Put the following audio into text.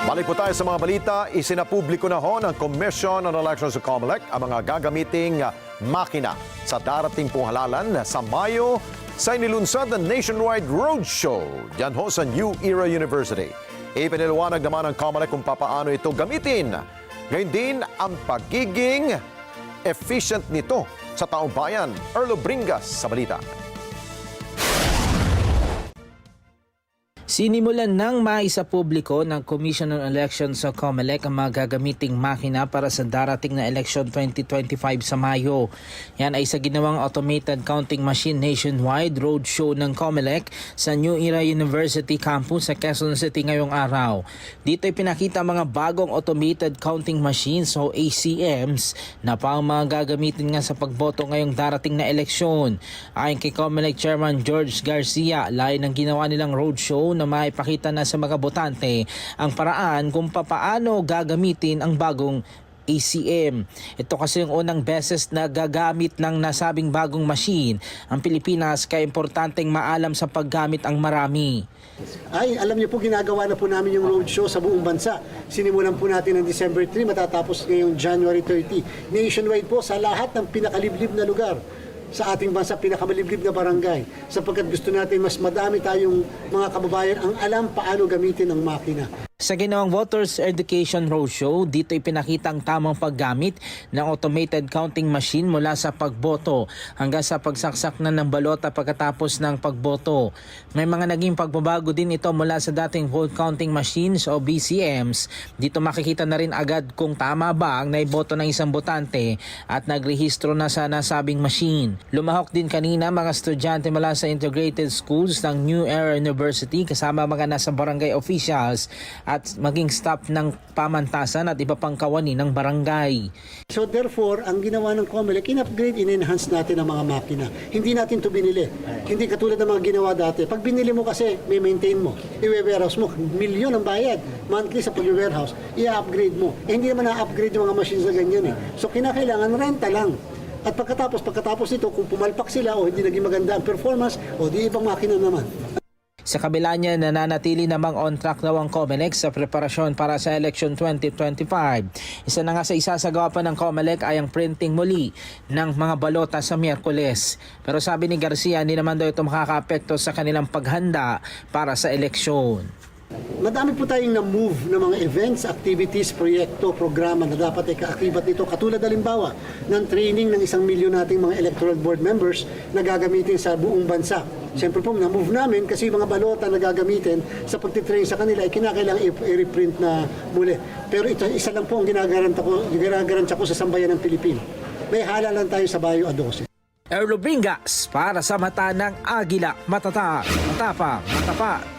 Balik po tayo sa mga balita. Isinapubliko na ho ng Commission on Elections sa COMELEC ang mga gagamiting makina sa darating pong halalan sa Mayo sa inilunsad na nationwide roadshow diyan ho sa New Era University. Ipiniliwanag naman ng COMELEC kung papaano ito gamitin. Ngayon din ang pagiging efficient nito sa taong bayan. Erlo Bringas sa balita. Sinimulan ng maisapubliko ng Commission on Elections sa COMELEC ang mga gagamiting makina para sa darating na election 2025 sa Mayo. Yan ay sa ginawang automated counting machine nationwide roadshow ng COMELEC sa New Era University campus sa Quezon City ngayong araw. Dito ay pinakita mga bagong automated counting machines o ACMs na pang mga gagamitin nga sa pagboto ngayong darating na eleksyon. Ayon kay COMELEC Chairman George Garcia, layo ng ginawa nilang roadshow na maipakita na sa mga botante ang paraan kung papaano gagamitin ang bagong ACM. Ito kasi yung unang beses na gagamit ng nasabing bagong machine ang Pilipinas, kaya importanteng maalam sa paggamit ang marami. Ay, alam niyo po, ginagawa na po namin yung roadshow sa buong bansa. Sinimulan po natin ng December 3, matatapos ngayong January 30. Nationwide po sa lahat ng pinakaliblib na lugar sa ating bansa, pinakamaliblib na barangay, sapagkat gusto natin mas madami tayong mga kababayan ang alam paano gamitin ang makina. Sa ginawang Voters Education Roadshow, dito ipinakita ang tamang paggamit ng automated counting machine mula sa pagboto hanggang sa pagsaksak na ng balota pagkatapos ng pagboto. May mga naging pagbabago din ito mula sa dating vote counting machines o BCMs. Dito makikita na rin agad kung tama ba ang naiboto ng isang botante at nagrehistro na sa nasabing machine. Lumahok din kanina mga estudyante mula sa integrated schools ng New Era University kasama mga nasa barangay officials at maging staff ng pamantasan at iba pang kawani ng barangay. So therefore, ang ginawa ng COMELEC, in-upgrade, in-enhance natin ang mga makina. Hindi natin ito binili. Hindi katulad ng mga ginawa dati. Pag binili mo kasi, may maintain mo. I-warehouse mo. Milyon ang bayad. Monthly sa pag-warehouse. I-upgrade mo. Hindi naman na-upgrade yung mga machines na ganyan. So kinakailangan renta lang. At pagkatapos nito, kung pumalpak sila o hindi naging maganda ang performance, o di ibang makina naman. Sa kabila niya, nananatili namang on track daw ang COMELEC sa preparasyon para sa election 2025. Isa na nga sa isasagawa pa ng COMELEC ay ang printing muli ng mga balota sa Miyerkules. Pero sabi ni Garcia, hindi naman daw ito makakaapekto sa kanilang paghanda para sa eleksyon. Madami po tayong na-move ng mga events, activities, proyekto, programa na dapat ay kaakibat nito. Katulad halimbawa ng training ng 1 milyon nating mga electoral board members na gagamitin sa buong bansa. Siyempre po, na-move namin kasi mga balota na gagamitin sa pagtitrain sa kanila ay kinakailangan i-reprint na muli. Pero ito, isa lang po ang ginagaranta ko sa sambayan ng Pilipino. May halalan tayo sa Bayo A12. Erlo Bringas para sa mata ng Agila. Matata, matapa, matapa.